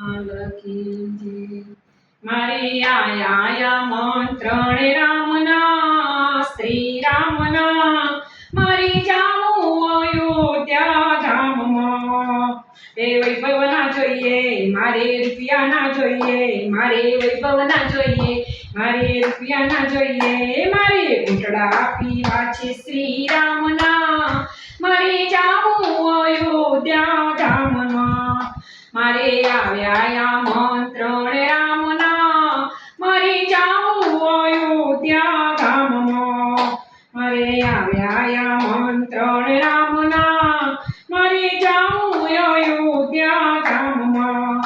લખી મારી આયા મંત્રણે રામના શ્રી રામના મારી જાઉં અયોધ્યા ધામમાં એ વૈભવ ના જોઈએ મારે રૂપિયા ના જોઈએ મારે વૈભવ ના જોઈએ મારે રૂપિયા ના જોઈએ મારે ઘૂંટડા પીવા છે શ્રી રામના મારે જાઉં અયોધ્યા ધામમાં મારે આવ્યા મંત્રણ રામના મારે જાઉં અયોધ્યા ધામમાં મારે આવ્યા મંત્રણ રામના મારે જાઉં અયોધ્યા ધામમાં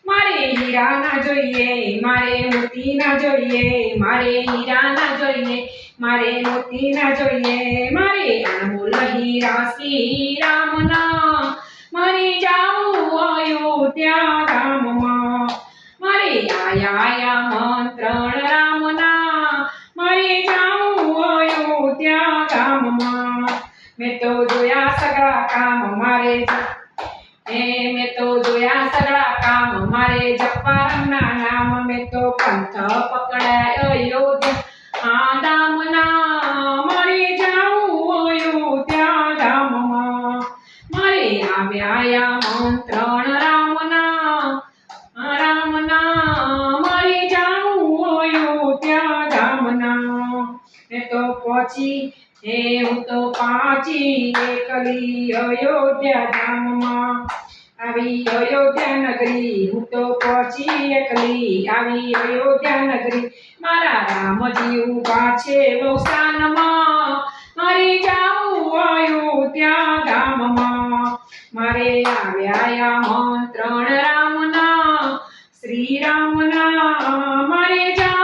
મારે હીરા ના જોઈએ મારે મોતી ના જોઈએ મારે હીરા ના જોઈએ મારે મોતી ના જોઈએ મારે અનમોલ હીરા શ્રી રામના મારે જાઉં અયોધ્યા ધામમાં મારે આયા મંત્રણ રામના મારે જાઉં અયોધ્યા ધામમાં મેં તો જોયા સગળા કામ મારે મેં તો જોયા સગળા કામ મારે જપવાના નામ મેં તો પંથ પકડાય અયોધ્યા ધામના મારે જાઉં અયોધ્યા ધામમાં મારે આવ્યા મંત્રણ રામના મારે જાઉં અયોધ્યા ધામના મેં તો પહોંચી હું તો પાછી એકલી અયોધ્યા ધામમાં આવી અયોધ્યા નગરી હું તો પહોંચી એકલી આવી અયોધ્યા નગરી મારા રામજી ઉભા છે બહુસાનમાં મારે જાઉં અયોધ્યા ધામમાં મારે આવ્યા મંત્રણ રામના શ્રી રામના મારે જાઉં